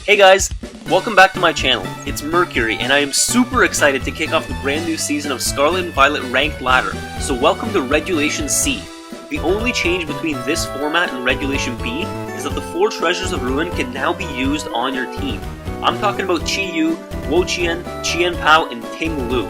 Hey guys, welcome back to my channel. It's Mercury, and I am super excited to kick off the brand new season of Scarlet and Violet Ranked Ladder, so welcome to Regulation C. The only change between this format and Regulation B is that the 4 Treasures of Ruin can now be used on your team. I'm talking about Chi Yu, Wo Chien, Chien Pao, and Ting Lu.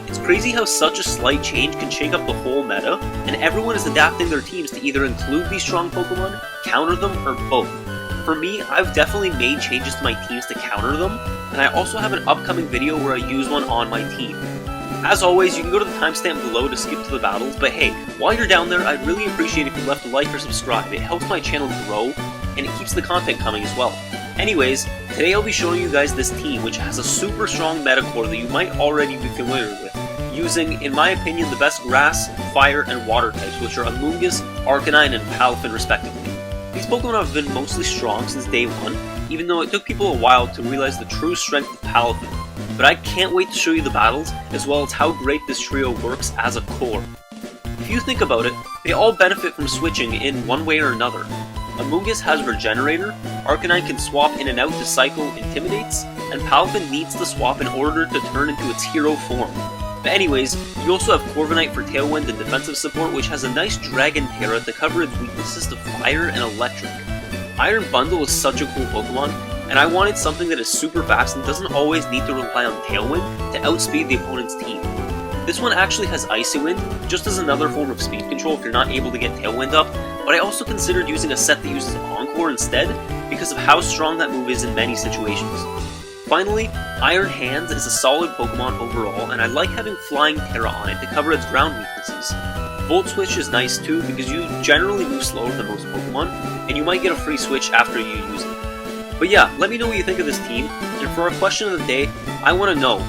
It's crazy how such a slight change can shake up the whole meta, and everyone is adapting their teams to either include these strong Pokemon, counter them, or both. For me, I've definitely made changes to my teams to counter them, and I also have an upcoming video where I use one on my team. As always, you can go to the timestamp below to skip to the battles, but hey, while you're down there, I'd really appreciate if you left a like or subscribe. It helps my channel grow, and it keeps the content coming as well. Anyways, today I'll be showing you guys this team, which has a super strong meta core that you might already be familiar with, using, in my opinion, the best grass, fire, and water types, which are Amoonguss, Arcanine, and Palafin respectively. These Pokemon have been mostly strong since day one, even though it took people a while to realize the true strength of Palafin. But I can't wait to show you the battles, as well as how great this trio works as a core. If you think about it, they all benefit from switching in one way or another. Amoonguss has Regenerator, Arcanine can swap in and out to cycle Intimidates, and Palafin needs to swap in order to turn into its hero form. But anyways, you also have Corviknight for Tailwind and defensive support, which has a nice Dragon Terra to cover its weaknesses to Fire and Electric. Iron Bundle is such a cool Pokemon, and I wanted something that is super fast and doesn't always need to rely on Tailwind to outspeed the opponent's team. This one actually has Icy Wind, just as another form of speed control if you're not able to get Tailwind up, but I also considered using a set that uses Encore instead, because of how strong that move is in many situations. Finally, Iron Hands is a solid Pokemon overall, and I like having Flying Terra on it to cover its ground weaknesses. Volt Switch is nice too, because you generally move slower than most Pokemon, and you might get a free switch after you use it. But yeah, let me know what you think of this team, and for our question of the day, I want to know,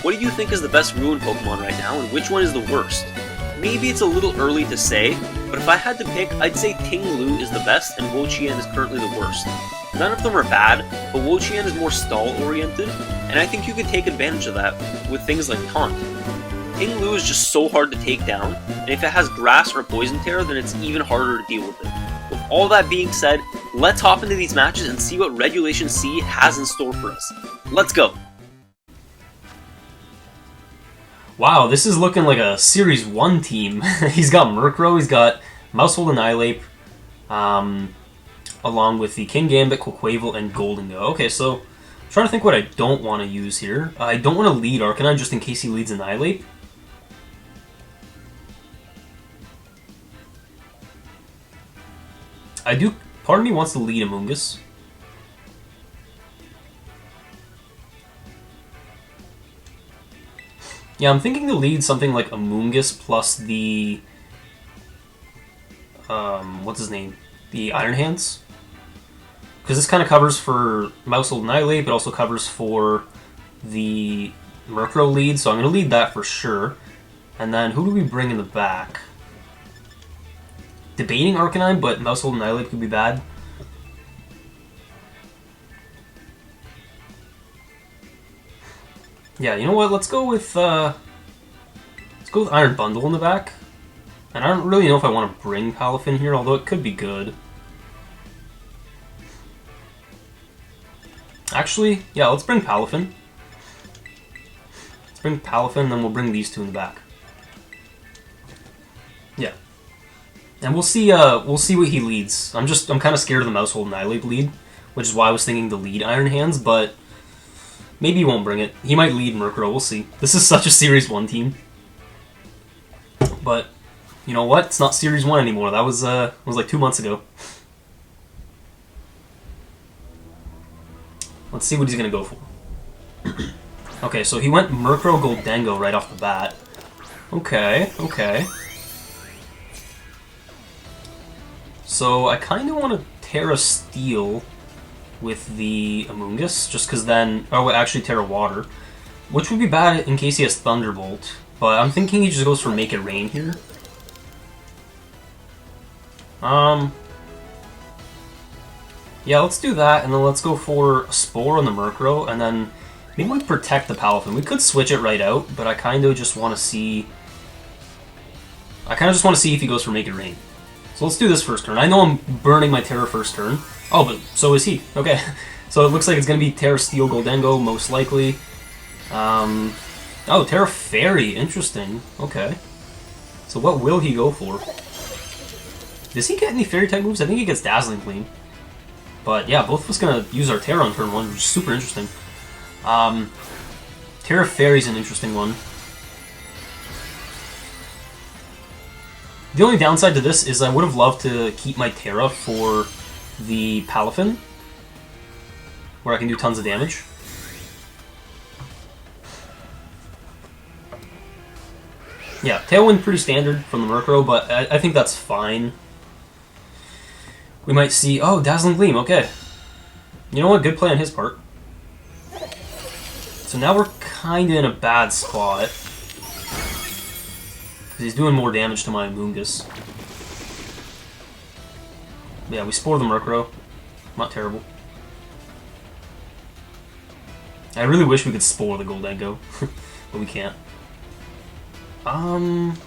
what do you think is the best Ruin Pokemon right now, and which one is the worst? Maybe it's a little early to say, but if I had to pick, I'd say Ting Lu is the best, and Wo Chien is currently the worst. None of them are bad, but Wo Chien is more stall-oriented, and I think you could take advantage of that with things like Taunt. Ting Lu is just so hard to take down, and if it has Grass or Poison Terror, then it's even harder to deal with it. With all that being said, let's hop into these matches and see what Regulation C has in store for us. Let's go! Wow, this is looking like a Series 1 team. He's got Murkrow, he's got Maushold and Annihilape, along with the Kingambit, Quaquaval, and Goldengo. Okay, so I'm trying to think what I don't want to use here. I don't want to lead Arcanine just in case he leads Annihilape. Part of me wants to lead Amoonguss. Yeah, I'm thinking to lead something like Amoonguss plus the... what's his name? The Iron Hands? Because this kind of covers for Maushold and Annihilape, but also covers for the Murkrow lead, so I'm going to lead that for sure. And then who do we bring in the back? Debating Arcanine, but Maushold and Annihilape could be bad. Yeah, you know what? Let's go with Iron Bundle in the back. And I don't really know if I want to bring Palafin here, although it could be good. Actually, yeah, let's bring Palafin. Let's bring Palafin, and then we'll bring these two in the back. Yeah. And we'll see what he leads. I'm kind of scared of the Maushold and Annihilape lead, which is why I was thinking to lead Iron Hands, but maybe he won't bring it. He might lead Murkrow, we'll see. This is such a Series 1 team. But, you know what? It's not Series 1 anymore. That was like 2 months ago. Let's see what he's going to go for. Okay, so he went Murkrow Goldengo right off the bat. Okay, okay. So I kind of want to Terra Steel with the Amoonguss, just because then... Oh, actually Terra Water. Which would be bad in case he has Thunderbolt. But I'm thinking he just goes for Make It Rain here. Yeah, let's do that, and then let's go for a Spore on the Murkrow, and then maybe we protect the Palafin. We could switch it right out, but I kind of just want to see... if he goes for Make It Rain. So let's do this first turn. I know I'm burning my Terra first turn. Oh, but so is he. Okay. So it looks like it's going to be Terra Steel Goldengo, most likely. Oh, Terra Fairy, interesting. Okay. So what will he go for? Does he get any Fairy-type moves? I think he gets Dazzling Gleam. But yeah, both of us going to use our Terra on turn 1, which is super interesting. Terra Fairy's an interesting one. The only downside to this is I would have loved to keep my Terra for the Palafin, where I can do tons of damage. Yeah, Tailwind pretty standard from the Murkrow, but I think that's fine. We might see... Oh, Dazzling Gleam, okay. You know what? Good play on his part. So now we're kind of in a bad spot. He's doing more damage to my Amoonguss. Yeah, we Spore the Murkrow. Not terrible. I really wish we could Spore the Goldengo, but we can't. And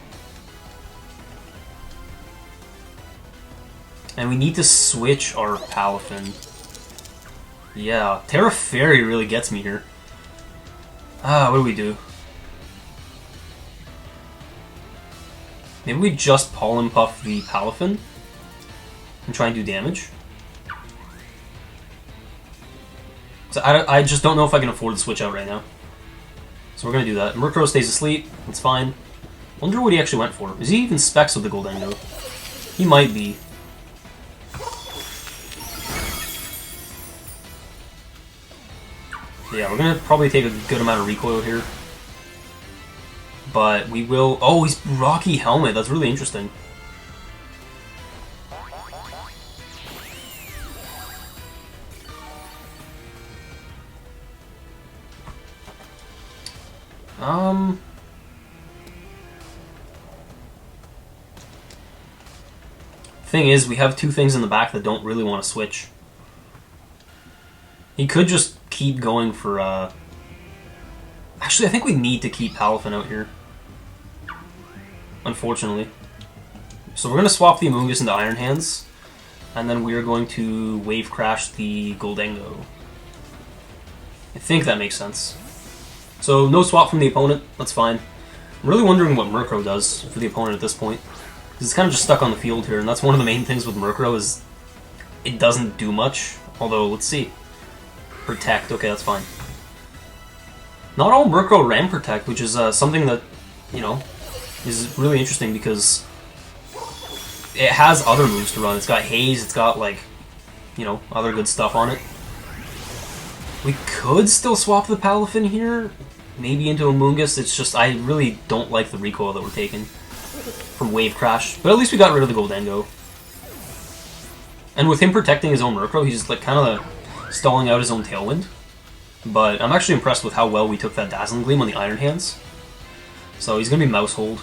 we need to switch our Palafin. Yeah, Terra Fairy really gets me here. What do we do? Maybe we just Pollen Puff the Palafin and try and do damage. So I just don't know if I can afford to switch out right now. So we're going to do that. Murkrow stays asleep. That's fine. Wonder what he actually went for. Is he even Specs with the Goldengo? He might be. Yeah, we're going to probably take a good amount of recoil here. But we will... Oh, he's Rocky Helmet. That's really interesting. Thing is, we have two things in the back that don't really want to switch. He could just keep going for, Actually, I think we need to keep Palafin out here. Unfortunately. So we're going to swap the Amoonguss into Iron Hands. And then we're going to Wave Crash the Goldengo. I think that makes sense. So no swap from the opponent, that's fine. I'm really wondering what Murkrow does for the opponent at this point. Because it's kind of just stuck on the field here, and that's one of the main things with Murkrow is it doesn't do much. Although, let's see. Protect, okay, that's fine. Not all Murkrow ran Protect, which is something that, you know, is really interesting because it has other moves to run. It's got Haze, it's got, like, you know, other good stuff on it. We could still swap the Palafin here, maybe into Amoonguss. It's just, I really don't like the recoil that we're taking from Wave Crash. But at least we got rid of the Goldengo. And with him protecting his own Murkrow, he's like kind of stalling out his own Tailwind. But I'm actually impressed with how well we took that Dazzling Gleam on the Iron Hands. So he's going to be Mouse Hold.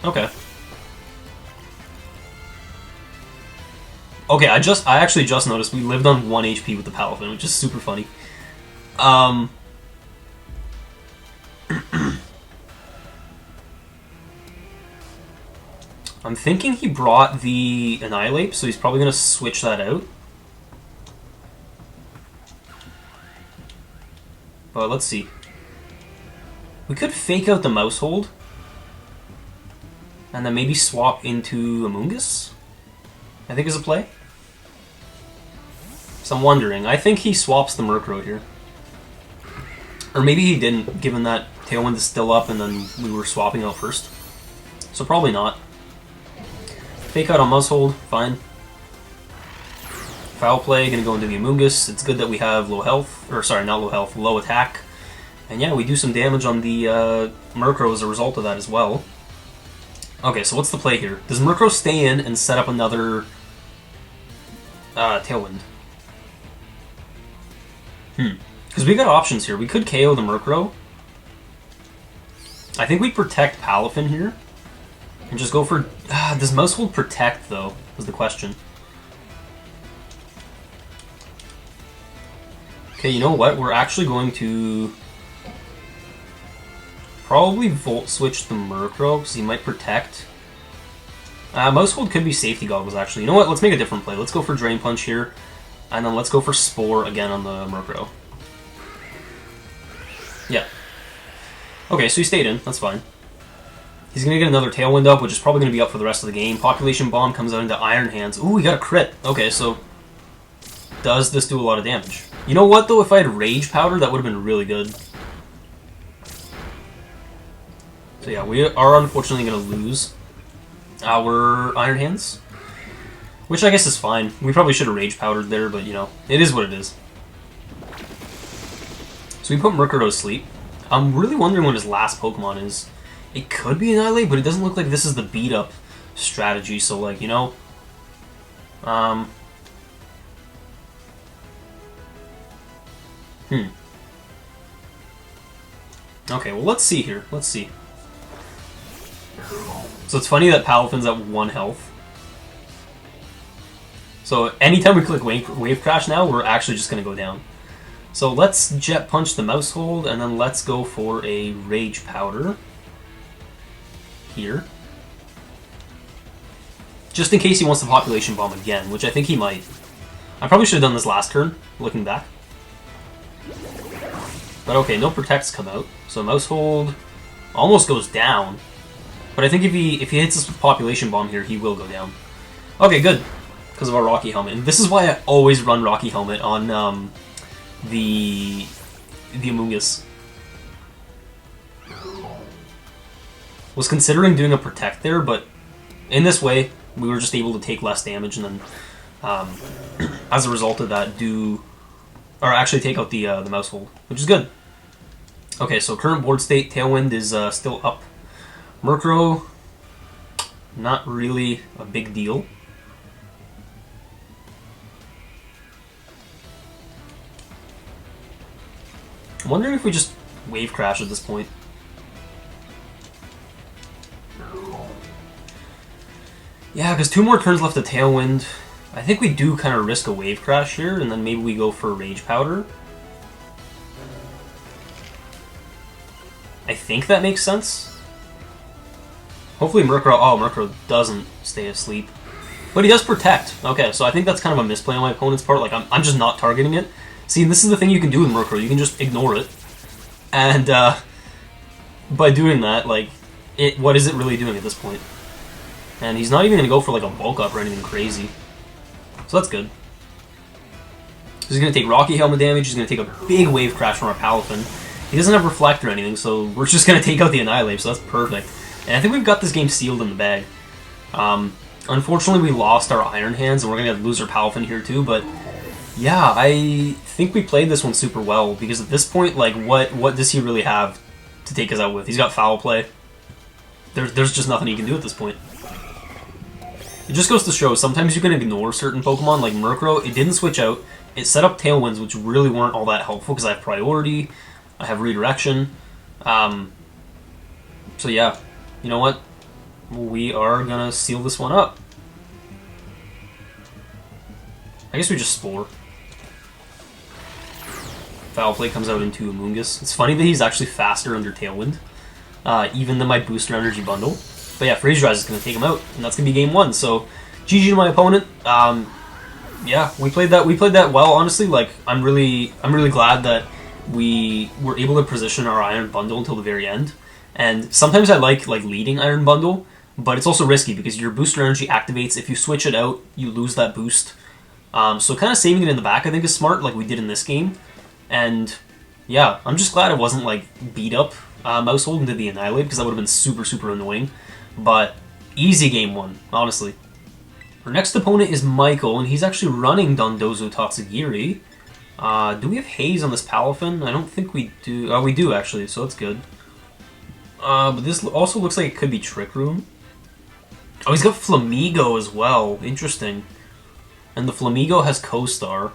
Okay. Okay, I actually just noticed we lived on 1 HP with the Palafin, which is super funny. I'm thinking he brought the Annihilate, so he's probably going to switch that out. But let's see. We could fake out the Mouse Hold. And then maybe swap into Amoonguss, I think is a play. So I'm wondering. I think he swaps the Murkrow here. Or maybe he didn't, given that Tailwind is still up and then we were swapping out first. So probably not. Fake out on Muzzhold, fine. Foul Play, gonna go into the Amoonguss. It's good that we have low health, or sorry, not low health, low attack. And yeah, we do some damage on the Murkrow as a result of that as well. Okay, so what's the play here? Does Murkrow stay in and set up another Tailwind? Because we got options here. We could KO the Murkrow. I think we protect Palafin here. And just go for... does Mousehold protect, though, is the question. Okay, you know what? We're actually going to... probably Volt Switch the Murkrow, because he might protect. Mousehold could be Safety Goggles, actually. You know what? Let's make a different play. Let's go for Drain Punch here. And then let's go for Spore again on the Murkrow. Yeah. Okay, so he stayed in. That's fine. He's going to get another Tailwind up, which is probably going to be up for the rest of the game. Population Bomb comes out into Iron Hands. Ooh, we got a crit. Okay, so does this do a lot of damage? You know what, though? If I had Rage Powder, that would have been really good. So yeah, we are unfortunately going to lose our Iron Hands. Which I guess is fine. We probably should have Rage Powdered there, but, you know, it is what it is. So we put Murkrow to sleep. I'm really wondering what his last Pokemon is. It could be Annihilate, but it doesn't look like this is the beat-up strategy, so, like, you know... Okay, well, let's see here. Let's see. So it's funny that Palafin's at 1 health. So anytime we click Wave Crash now, we're actually just going to go down. So let's Jet Punch the Mousehold, and then let's go for a Rage Powder. Here. Just in case he wants the Population Bomb again, which I think he might. I probably should have done this last turn, looking back. But okay, no Protects come out. So Mousehold almost goes down. But I think if he hits this Population Bomb here, he will go down. Okay, good. Because of our Rocky Helmet. And this is why I always run Rocky Helmet on the Amoonguss. Was considering doing a Protect there, but in this way, we were just able to take less damage and then, as a result of that, actually take out the Mousehold, which is good. Okay, so current board state, Tailwind is still up. Murkrow, not really a big deal. I'm wondering if we just Wave Crash at this point. Yeah, because 2 more turns left of Tailwind. I think we do kind of risk a Wave Crash here, and then maybe we go for Rage Powder. I think that makes sense. Hopefully Murkrow doesn't stay asleep. But he does Protect. Okay, so I think that's kind of a misplay on my opponent's part. Like, I'm just not targeting it. See, this is the thing you can do with Murkrow. You can just ignore it. And, by doing that, like, what is it really doing at this point? And he's not even going to go for, like, a bulk up or anything crazy. So that's good. So he's going to take Rocky Helmet damage. He's going to take a big Wave Crash from our Palafin. He doesn't have Reflect or anything, so we're just going to take out the Annihilate, so that's perfect. And I think we've got this game sealed in the bag. Unfortunately, we lost our Iron Hands, and we're going to lose our Palafin here too, but yeah, I think we played this one super well, because at this point, like, what does he really have to take us out with? He's got Foul Play. There's just nothing he can do at this point. It just goes to show, sometimes you can ignore certain Pokemon, like Murkrow. It didn't switch out. It set up Tailwinds, which really weren't all that helpful, because I have Priority, I have Redirection. So yeah, you know what? We are gonna seal this one up. I guess we just Spore. Foul Play comes out into Amoonguss. It's funny that he's actually faster under Tailwind, even than my Booster Energy Bundle. But yeah, Freeze Rise is going to take him out, and that's going to be game 1. So, GG to my opponent. Yeah, we played that well. Honestly, like, I'm really glad that we were able to position our Iron Bundle until the very end. And sometimes I like leading Iron Bundle, but it's also risky because your Booster Energy activates. If you switch it out, you lose that boost. So kind of saving it in the back, I think, is smart, like we did in this game. And yeah, I'm just glad it wasn't like beat up Mousehold into the Annihilate, because that would have been super, super annoying. But easy game 1, honestly. Our next opponent is Michael, and he's actually running Dondozo Toxagiri. Do we have Haze on this Palafin? I don't think we do. Oh, we do, actually, so that's good. But this also looks like it could be Trick Room. Oh, he's got Flamigo as well. Interesting. And the Flamigo has Co-Star.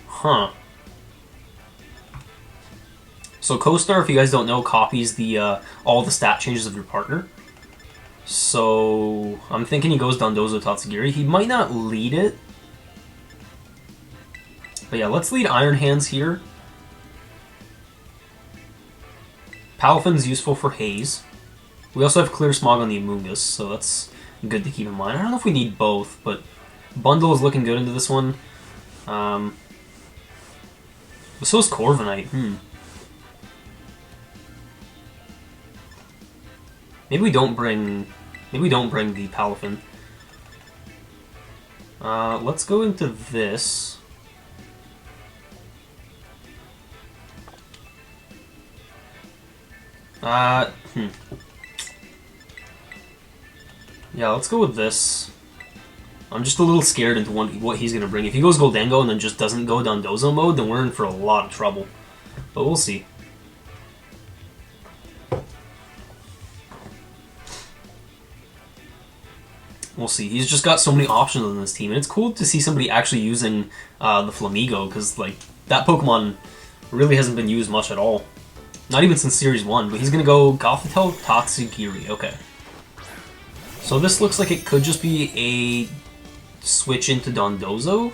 Huh. So Co-Star, if you guys don't know, copies the all the stat changes of your partner. So I'm thinking he goes Dondozo Tatsugiri. He might not lead it. But yeah, let's lead Iron Hands here. Palafin's useful for Haze. We also have Clear Smog on the Amoonguss, so that's good to keep in mind. I don't know if we need both, but Bundle is looking good into this one. But so is Corviknight. Maybe we don't bring the Palafin. Let's go into this. Yeah, let's go with this. I'm just a little scared into what he's gonna bring. If he goes Goldengo and then just doesn't go Dondozo mode, then we're in for a lot of trouble. But we'll see. We'll see. He's just got so many options on this team, and it's cool to see somebody actually using the Flamigo, because like that Pokemon really hasn't been used much at all. Not even since Series 1, but he's gonna go Gothitelle, Tatsugiri. Okay. So this looks like it could just be a switch into Dondozo?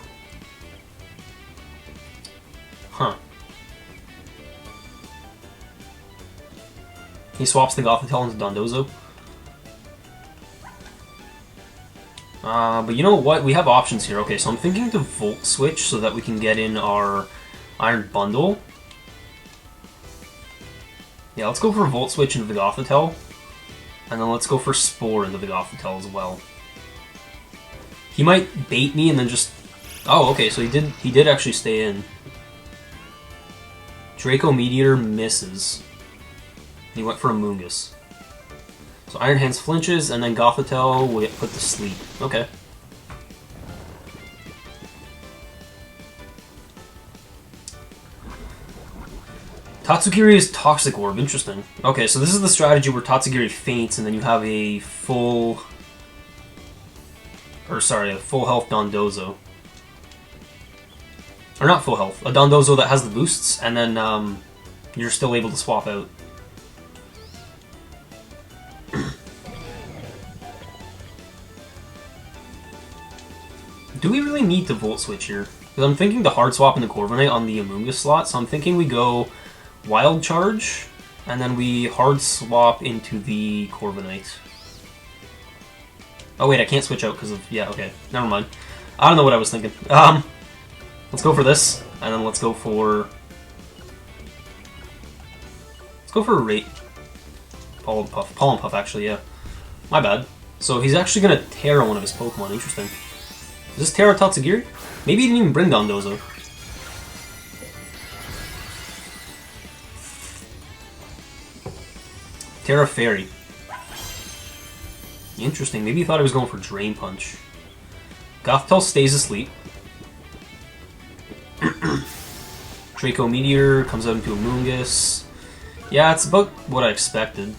Huh. He swaps the Gothitelle into Dondozo. But you know what? We have options here. Okay, so I'm thinking to Volt Switch so that we can get in our Iron Bundle. Yeah, let's go for Volt Switch into the Gothitelle. And then let's go for Spore into the Gothitelle as well. He might bait me and then just... Oh, okay, so he did actually stay in. Draco Meteor misses. He went for a Moongus. So Iron Hands flinches, and then Gothitelle will get put to sleep. Okay. Tatsugiri is Toxic Orb. Interesting. Okay, so this is the strategy where Tatsugiri faints, and then you have a full... Or, sorry, a full health Dondozo. Or not full health. A Dondozo that has the boosts, and then you're still able to swap out. Do we really need to Volt Switch here? Because I'm thinking to hard swap in the Corviknight on the Amoonguss slot, so I'm thinking we go Wild Charge, and then we hard swap into the Corviknight. Oh wait, I can't switch out because of... Yeah, okay. Never mind. I don't know what I was thinking. Let's go for this, and then let's go for... Let's go for a rate. Pollen Puff. Pollen Puff, actually, yeah. My bad. So he's actually going to Terra one of his Pokemon. Interesting. Is this Terra Tatsugiri? Maybe he didn't even bring Dondozo. Terra Fairy. Interesting. Maybe he thought he was going for Drain Punch. Gothitelle stays asleep. Draco Meteor comes out into a Moongus. Yeah, it's about what I expected.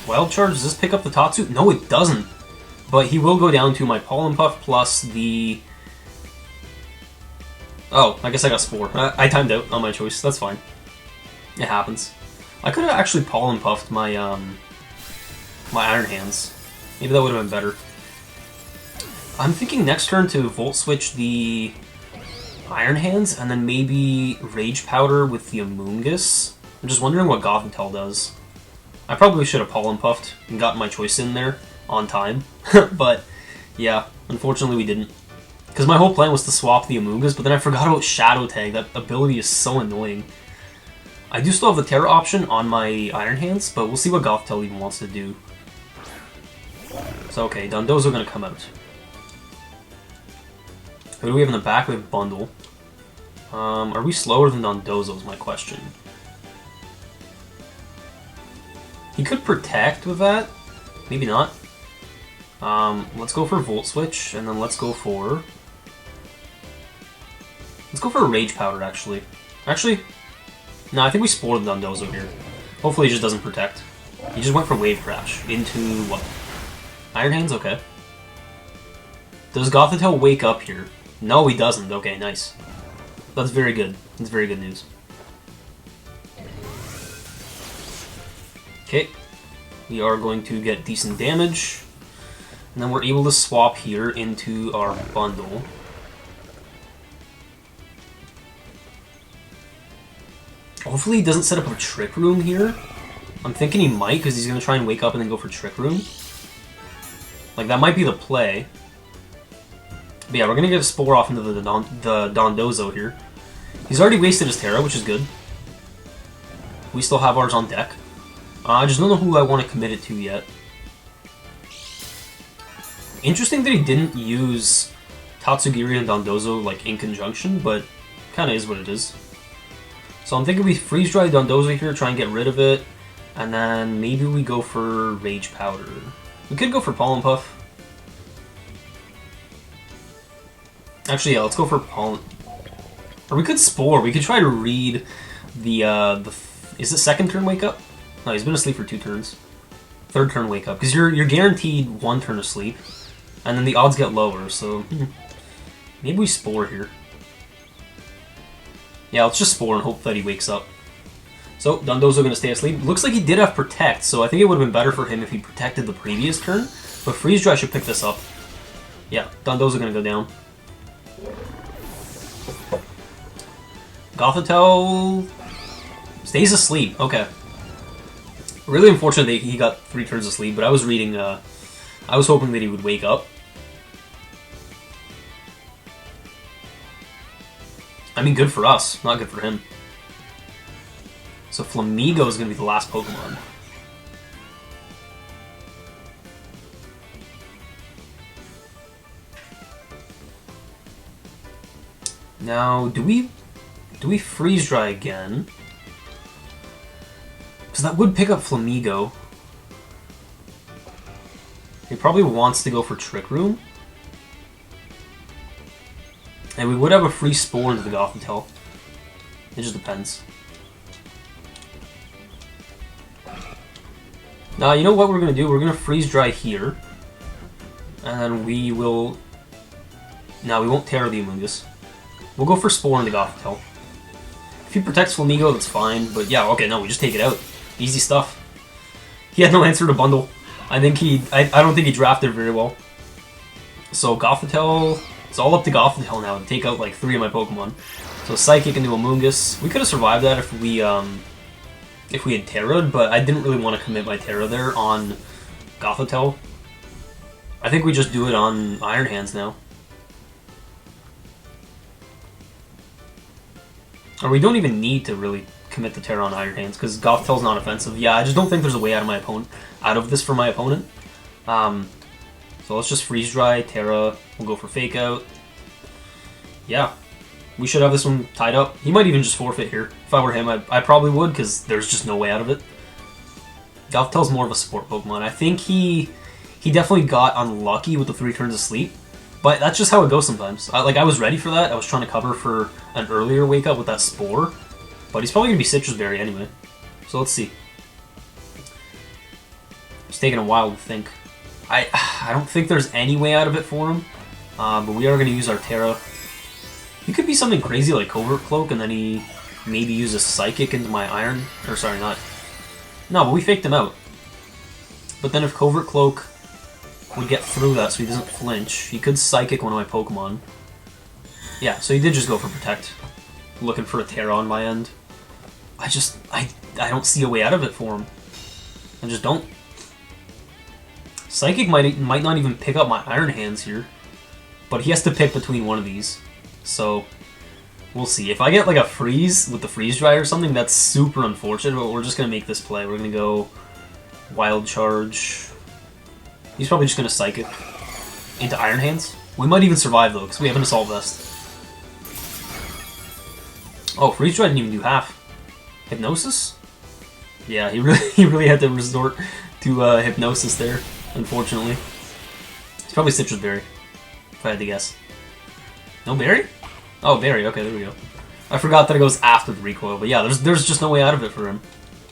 Wild Charge, does this pick up the Tatsu? No, it doesn't. But he will go down to my Pollen Puff plus the... Oh, I guess I got Spore. I timed out on my choice. That's fine. It happens. I could have actually Pollen Puffed my my Iron Hands. Maybe that would have been better. I'm thinking next turn to Volt Switch the Iron Hands, and then maybe Rage Powder with the Amoonguss. I'm just wondering what Gothitelle does. I probably should have Pollen Puffed and gotten my choice in there on time. But, yeah, unfortunately we didn't. Because my whole plan was to swap the Amoonguss, but then I forgot about Shadow Tag. That ability is so annoying. I do still have the Terra option on my Iron Hands, but we'll see what Gothitelle even wants to do. So, okay, Dondozo gonna come out. Who do we have in the back? We have Bundle. Are we slower than Dondozo is my question. He could Protect with that. Maybe not. Let's go for Volt Switch, and then let's go for a Rage Powder, actually. No, I think we spoiled Dondozo here. Hopefully he just doesn't Protect. He just went for Wave Crash into what? Iron Hands? Okay. Does Gothitelle wake up here? No, he doesn't. Okay, nice. That's very good. That's very good news. Okay. We are going to get decent damage. And then we're able to swap here into our bundle. Hopefully he doesn't set up a Trick Room here. I'm thinking he might, because he's going to try and wake up and then go for Trick Room. Like, that might be the play. But yeah, we're gonna get a Spore off into the Dondozo here. He's already wasted his Terra, which is good. We still have ours on deck. I just don't know who I want to commit it to yet. Interesting that he didn't use Tatsugiri and Dondozo, like, in conjunction, but kind of is what it is. So I'm thinking we freeze dry Dondozo here, try and get rid of it, and then maybe we go for Rage Powder. We could go for Pollen Puff. Actually, yeah, let's go for Pollen. Or we could Spore. We could try to read the is it second turn wake up? No, he's been asleep for 2 turns. Third turn wake up, because you're guaranteed 1 turn of sleep, and then the odds get lower. So maybe we Spore here. Yeah, let's just Spore and hope that he wakes up. So Dondozo gonna stay asleep. Looks like he did have Protect, so I think it would have been better for him if he protected the previous turn. But Freeze Dry should pick this up. Yeah, Dondozo gonna go down. Gothitelle stays asleep. Okay. Really unfortunate that he got 3 turns of sleep, but I was reading, I was hoping that he would wake up. I mean, good for us, not good for him. So Flamigo is going to be the last Pokemon. Now, do we freeze dry again? Because that would pick up Flamigo. He probably wants to go for Trick Room. And we would have a free Spore into the Gothitelle. It just depends. Now, you know what we're going to do? We're going to freeze dry here. And then we will... No, we won't Terra the Amoonguss. We'll go for Spore into the Gothitelle. If he protects Flamigo, that's fine. But yeah, okay, no, we just take it out. Easy stuff. He had no answer to Bundle. I don't think he drafted very well. So Gothitelle... It's all up to Gothitelle now to take out like 3 of my Pokemon. So Psychic into Amoonguss. We could have survived that if we had Terra'd, but I didn't really want to commit my Terra there on Gothitelle. I think we just do it on Iron Hands now. Or we don't even need to really commit the Terra on Iron Hands, because Gothitelle's not offensive. Yeah, I just don't think there's a way out of this for my opponent. So let's just freeze dry, Terra, we'll go for Fake Out. Yeah, we should have this one tied up. He might even just forfeit here. If I were him, I probably would, because there's just no way out of it. Gothitelle's more of a support Pokemon. I think he definitely got unlucky with the 3 turns of sleep, but that's just how it goes sometimes. I was ready for that. I was trying to cover for an earlier wake up with that Spore, but he's probably going to be Citrus Berry anyway. So let's see. It's taking a while to think. I don't think there's any way out of it for him, but we are going to use our Terra. He could be something crazy like Covert Cloak, and then he maybe uses Psychic into my Iron... Or sorry, not... No, but we faked him out. But then if Covert Cloak would get through that so he doesn't flinch, he could Psychic one of my Pokemon. Yeah, so he did just go for Protect. Looking for a Terra on my end. I don't see a way out of it for him. I just don't. Psychic might not even pick up my Iron Hands here, but he has to pick between one of these. So, we'll see. If I get like a freeze with the freeze dry or something, that's super unfortunate, but we're just going to make this play. We're going to go Wild Charge. He's probably just going to Psychic into Iron Hands. We might even survive though, because we have an Assault Vest. Oh, freeze dry didn't even do half. Hypnosis? Yeah, he really had to resort to Hypnosis there, unfortunately. It's probably Citrus Berry, if I had to guess. No Berry? Oh, Berry, okay, there we go. I forgot that it goes after the recoil, but yeah, there's just no way out of it for him.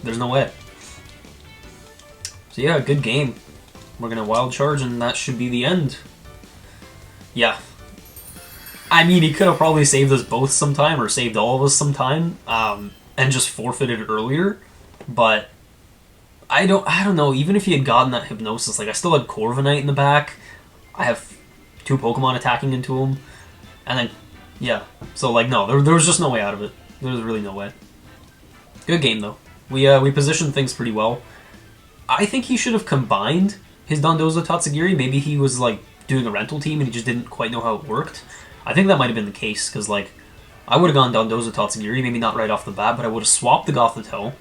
There's no way. So yeah, good game. We're gonna Wild Charge, and that should be the end. Yeah. I mean, he could have probably saved us both sometime, or saved all of us sometime, and just forfeited earlier, but I don't know, even if he had gotten that Hypnosis, like, I still had Corviknight in the back, I have 2 Pokemon attacking into him, and then, yeah, so, like, no, there was just no way out of it. There was really no way. Good game, though. We positioned things pretty well. I think he should have combined his Dondozo Tatsugiri. Maybe he was like doing a rental team and he just didn't quite know how it worked. I think that might have been the case, because like I would have gone Dondozo Tatsugiri, maybe not right off the bat, but I would have swapped the Gothitelle,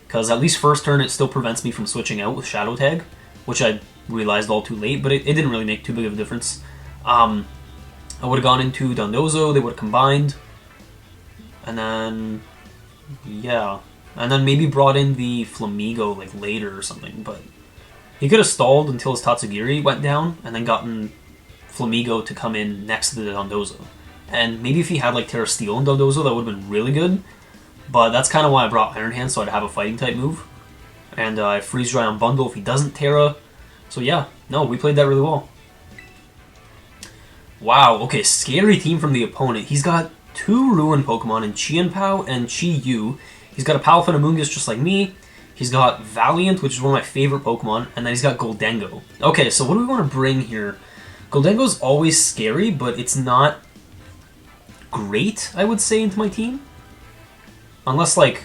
because at least first turn it still prevents me from switching out with Shadow Tag, which I realized all too late, but it didn't really make too big of a difference. I would have gone into Dondozo, they would have combined, and then, yeah, and then maybe brought in the Flamigo like later or something, but he could have stalled until his Tatsugiri went down, and then gotten Flamigo to come in next to the Dondozo. And maybe if he had like Terra Steel and Dondozo, that would have been really good, but that's kind of why I brought Iron Hand, so I'd have a fighting type move. And I Freeze Dry on Bundle if he doesn't Terra. So yeah, no, we played that really well. Wow, okay, scary team from the opponent. He's got 2 Ruin Pokemon in Chien-Pao and Chi-Yu. He's got a Palafin Amoonguss just like me. He's got Valiant, which is one of my favorite Pokemon, and then he's got Goldengo. Okay, so what do we want to bring here? Goldengo's always scary, but it's not great, I would say, into my team. Unless we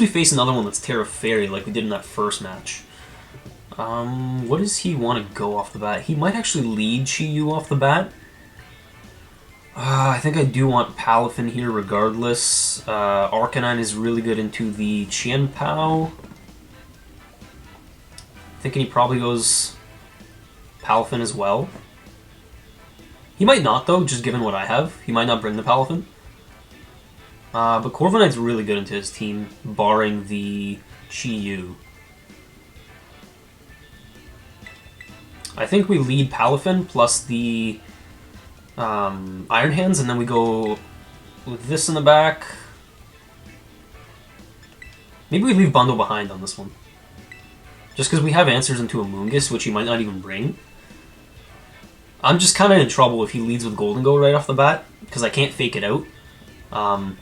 face another one that's Terra Fairy, like we did in that first match. What does he want to go off the bat? He might actually lead Chi-Yu off the bat. I think I do want Palafin here regardless. Arcanine is really good into the Chien-Pao. Thinking he probably goes Palafin as well. He might not though, just given what I have. He might not bring the Palafin. But Corviknight's really good into his team, barring the Chi-Yu. I think we lead Palafin plus the Iron Hands, and then we go with this in the back. Maybe we leave Bundle behind on this one. Just because we have answers into Amoonguss, which he might not even bring. I'm just kind of in trouble if he leads with Goldengo right off the bat, because I can't fake it out. Although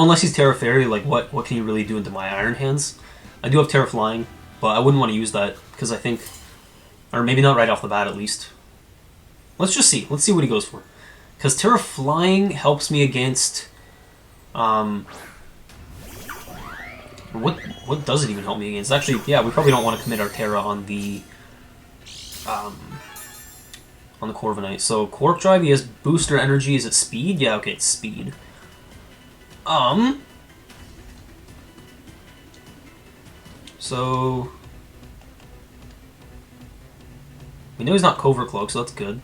unless he's Terra Fairy, like what can he really do into my Iron Hands? I do have Terra Flying, but I wouldn't want to use that, because I think... Or maybe not right off the bat, at least. Let's just see. Let's see what he goes for. Because Terra Flying helps me against... What does it even help me against? Actually, yeah, we probably don't want to commit our Terra on the Corviknight. So, Quark Drive, he has Booster Energy. Is it Speed? Yeah, okay, it's Speed. So... We know he's not Covert Cloak, so that's good.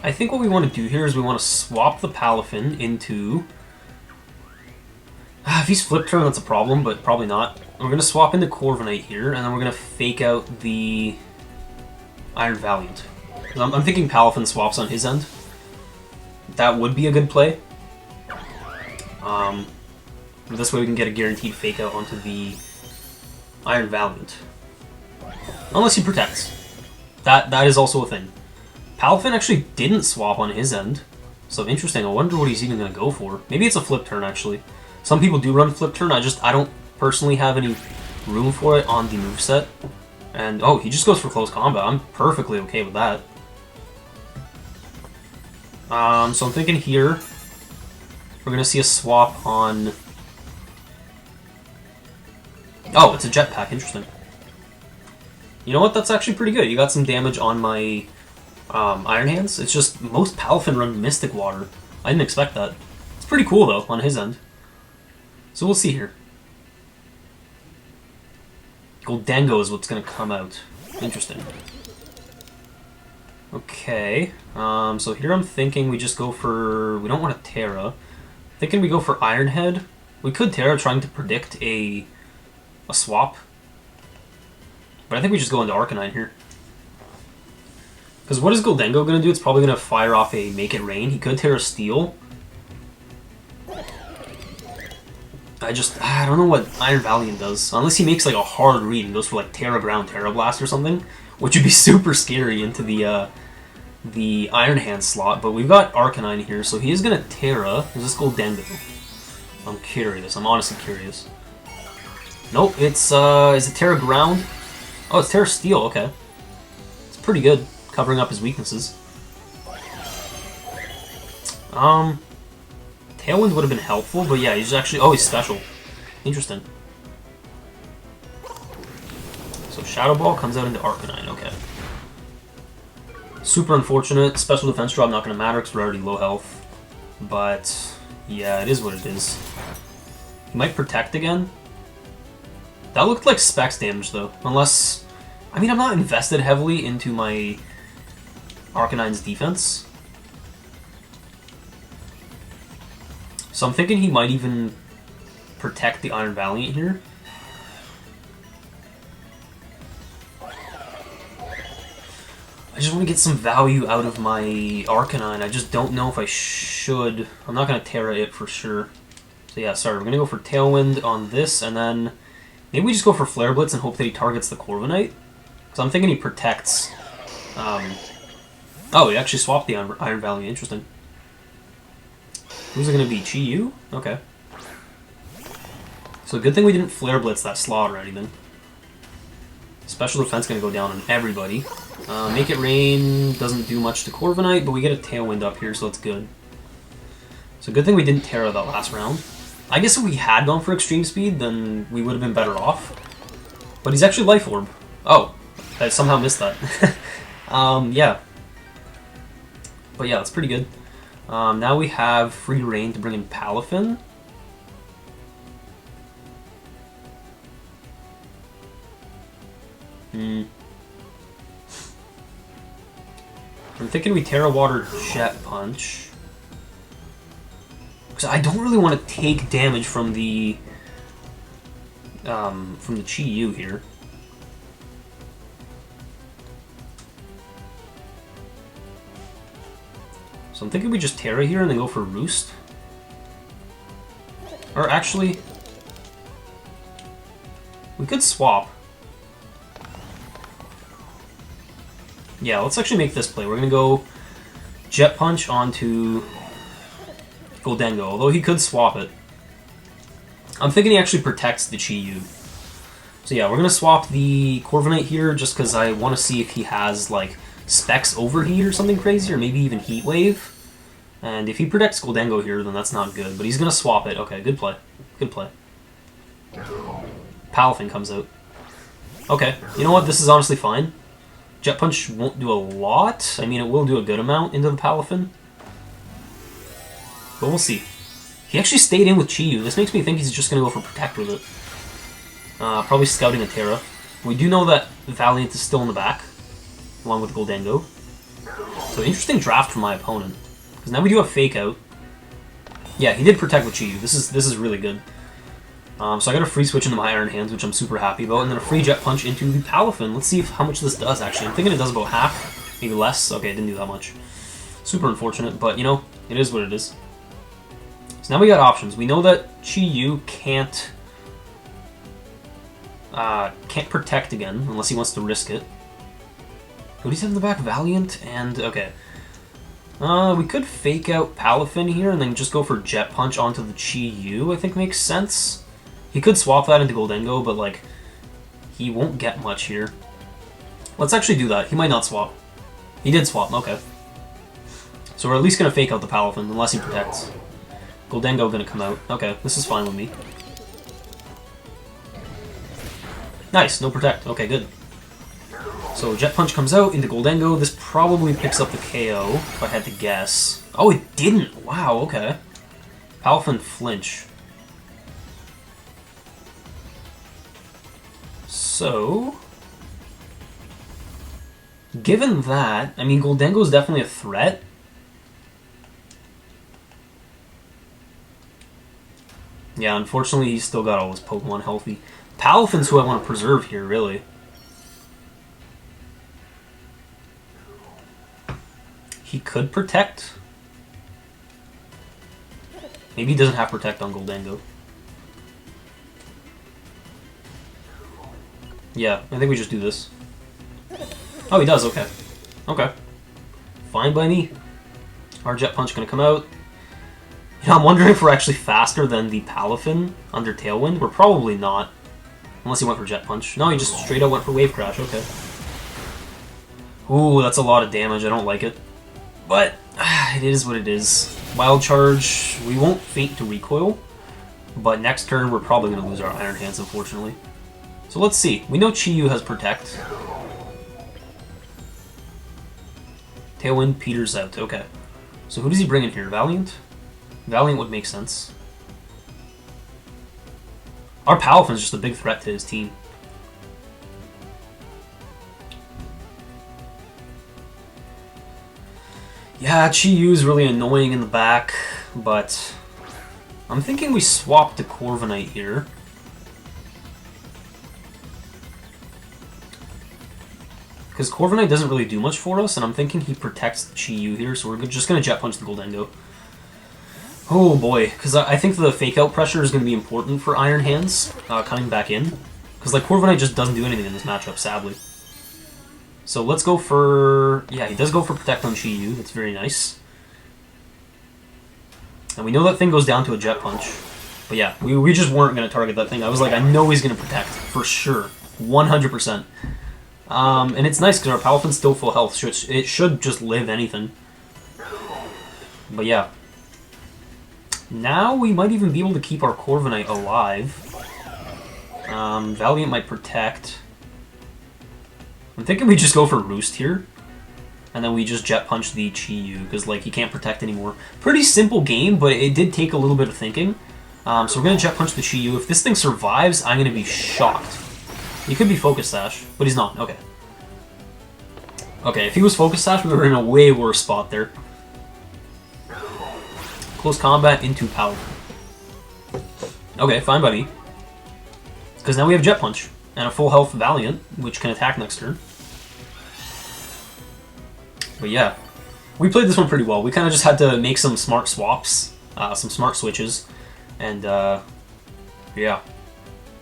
I think what we want to do here is we want to swap the Palafin into... If he's Flip Turn, that's a problem, but probably not. We're going to swap into Corviknight here, and then we're going to fake out the Iron Valiant. I'm thinking Palafin swaps on his end. That would be a good play. This way we can get a guaranteed fake out onto the Iron Valiant. Unless he protects. That is also a thing. Palafin actually didn't swap on his end. So interesting, I wonder what he's even going to go for. Maybe it's a Flip Turn, actually. Some people do run Flip Turn, I don't personally have any room for it on the moveset. And, oh, he just goes for close combat. I'm perfectly okay with that. So I'm thinking here, we're going to see a swap on... Oh, it's a Jetpack, interesting. You know what, that's actually pretty good. You got some damage on my Iron Hands. It's just, most Palafin run Mystic Water. I didn't expect that. It's pretty cool, though, on his end. So we'll see here. Goldengo is what's going to come out. Interesting. Okay, so here I'm thinking we just go for... We don't want a Terra. Thinking we go for Iron Head. We could Terra, trying to predict a swap. But I think we just go into Arcanine here. Because what is Goldengo going to do? It's probably going to fire off a Make It Rain. He could Terra Steel. I don't know what Iron Valiant does. Unless he makes like a hard read and goes for like Terra Ground, Terra Blast or something. Which would be super scary into the Iron Hand slot. But we've got Arcanine here, so he is going to Terra. Is this Goldengo? I'm curious. I'm honestly curious. Nope, it's, is it Terra Ground? Oh, it's Terra Steel, okay. It's pretty good, covering up his weaknesses. Tailwind would have been helpful, but yeah, he's actually... Oh, he's special. Interesting. So Shadow Ball comes out into Arcanine, okay. Super unfortunate. Special defense drop not going to matter because we're already low health. But, yeah, it is what it is. He might protect again. That looked like specs damage, though. Unless... I mean, I'm not invested heavily into my Arcanine's defense. So I'm thinking he might even protect the Iron Valiant here. I just want to get some value out of my Arcanine. I just don't know if I should. I'm not going to Terra it for sure. So yeah, sorry, we're going to go for Tailwind on this, and then maybe we just go for Flare Blitz and hope that he targets the Corviknight. Because I'm thinking he protects... Oh, he actually swapped the Iron Valiant. Interesting. Who's it going to be? Chi-Yu? Okay. So good thing we didn't Flare Blitz that slot or anything. Special defense going to go down on everybody. Make It Rain doesn't do much to Corviknight, but we get a Tailwind up here, so it's good. So good thing we didn't Terra that last round. I guess if we had gone for Extreme Speed, then we would have been better off. But he's actually Life Orb. Oh, I somehow missed that. Yeah. But yeah, that's pretty good. Now we have free reign to bring in Palafin. I'm thinking we Terra Water Jet Punch. Because I don't really want to take damage from the Chi-Yu here. So I'm thinking we just Terra here and then go for Roost. Or actually, we could swap. Yeah, let's actually make this play. We're going to go Jet Punch onto Goldengo, although he could swap it. I'm thinking he actually protects the Chi-Yu. So yeah, we're going to swap the Corviknight here just because I want to see if he has, like, Specs Overheat or something crazy, or maybe even Heat Wave. And if he protects Goldengo here, then that's not good. But he's going to swap it. Okay, good play. Good play. Palafin comes out. Okay, you know what? This is honestly fine. Jet Punch won't do a lot. I mean, it will do a good amount into the Palafin. But we'll see. He actually stayed in with Chi-Yu. This makes me think he's just going to go for Protect with it. Probably scouting a Terra. We do know that Valiant is still in the back, along with Goldengo. So interesting draft from my opponent. Because now we do have Fake Out. Yeah, he did Protect with Chi-Yu. This is really good. So I got a free switch into my Iron Hands, which I'm super happy about, and then a free Jet Punch into the Palafin. Let's see how much this does, actually. I'm thinking it does about half, maybe less. Okay, it didn't do that much. Super unfortunate, but, you know, it is what it is. So now we got options. We know that Chi-Yu can't Protect again, unless he wants to risk it. Who does he have in the back? Valiant, and, okay. We could Fake Out Palafin here, and then just go for Jet Punch onto the Chi-Yu, I think makes sense. He could swap that into Goldengo, but, like, he won't get much here. Let's actually do that. He might not swap. He did swap, okay. So we're at least going to Fake Out the Palafin, unless he protects. Goldengo going to come out. Okay, this is fine with me. Nice, no Protect. Okay, good. So Jet Punch comes out into Goldengo. This probably picks up the KO, if I had to guess. Oh, it didn't! Wow, okay. Palafin flinch. So, given that, I mean, Goldengo is definitely a threat. Yeah, unfortunately, he's still got all his Pokemon healthy. Palafin's who I want to preserve here, really. He could Protect. Maybe he doesn't have Protect on Goldengo. Yeah, I think we just do this. Oh, he does, okay. Okay. Fine by me. Our Jet Punch gonna come out. You know, I'm wondering if we're actually faster than the Palafin under Tailwind. We're probably not. Unless he went for Jet Punch. No, he just straight out went for Wave Crash, okay. Ooh, that's a lot of damage, I don't like it. But, it is what it is. Wild Charge, we won't faint to recoil, but next turn we're probably going to lose our Iron Hands, unfortunately. So let's see. We know Chi-Yu has Protect. Tailwind peters out, okay. So who does he bring in here? Valiant? Valiant would make sense. Our Palafin is just a big threat to his team. Yeah, Chi-Yu is really annoying in the back, but I'm thinking we swap to Corviknight here. Because Corviknight doesn't really do much for us, and I'm thinking he protects Chi-Yu here, so we're just going to Jet Punch the Goldengo. Oh boy, because I think the fake-out pressure is going to be important for Iron Hands coming back in. Because like Corviknight just doesn't do anything in this matchup, sadly. So let's go for... Yeah, he does go for Protect on Chi-Yu. That's very nice. And we know that thing goes down to a Jet Punch. But yeah, we just weren't going to target that thing. I was like, I know he's going to Protect, for sure. 100%. And it's nice because our Palafin's still full health, so it should just live anything. But yeah. Now we might even be able to keep our Corviknight alive. Valiant might Protect. I'm thinking we just go for Roost here. And then we just Jet Punch the Chi-Yu, because like he can't Protect anymore. Pretty simple game, but it did take a little bit of thinking. So we're going to Jet Punch the Chi-Yu. If this thing survives, I'm going to be shocked. He could be Focus Sash, but he's not. Okay. Okay, if he was Focus Sash, we were in a way worse spot there. Close combat into power. Okay, fine by me. Because now we have Jet Punch and a full health Valiant, which can attack next turn. But yeah, we played this one pretty well. We kind of just had to make some smart swaps, some smart switches, and yeah.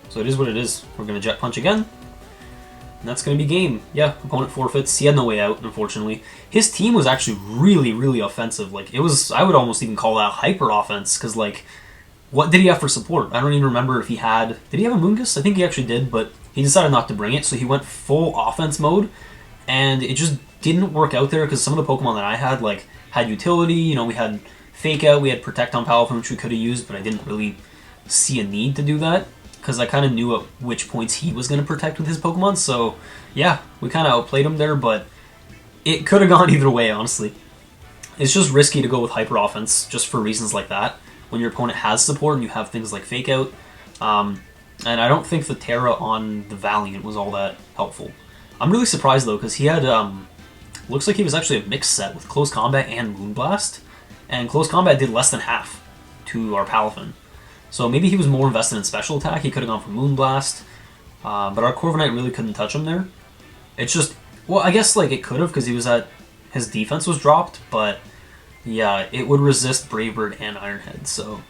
So it is what it is. We're going to Jet Punch again. And that's going to be game. Yeah, opponent forfeits. He had no way out, unfortunately. His team was actually really, really offensive. Like, it was, I would almost even call that hyper offense, because, like, what did he have for support? I don't even remember if he had... Did he have a Moongus? I think he actually did, but he decided not to bring it, so he went full offense mode, and it just didn't work out there, because some of the Pokemon that I had, like, had utility. You know, we had Fake Out, we had Protect on Palafin, which we could have used, but I didn't really see a need to do that, because I kind of knew at which points he was going to protect with his Pokemon, so yeah, we kind of outplayed him there, but it could have gone either way, honestly. It's just risky to go with Hyper Offense, just for reasons like that, when your opponent has support and you have things like Fake Out, and I don't think the Terra on the Valiant was all that helpful. I'm really surprised, though, because he had, looks like he was actually a mixed set with Close Combat and Moonblast, and Close Combat did less than half to our Palafin. So maybe he was more invested in special attack. He could have gone for Moonblast. But our Corviknight really couldn't touch him there. It's just... Well, I guess like it could have because he was at... His defense was dropped. But yeah, it would resist Brave Bird and Iron Head. So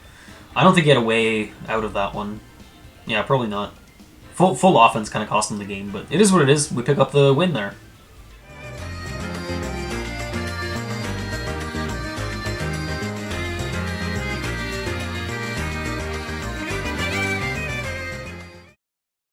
I don't think he had a way out of that one. Yeah, probably not. Full offense kind of cost him the game. But it is what it is. We pick up the win there.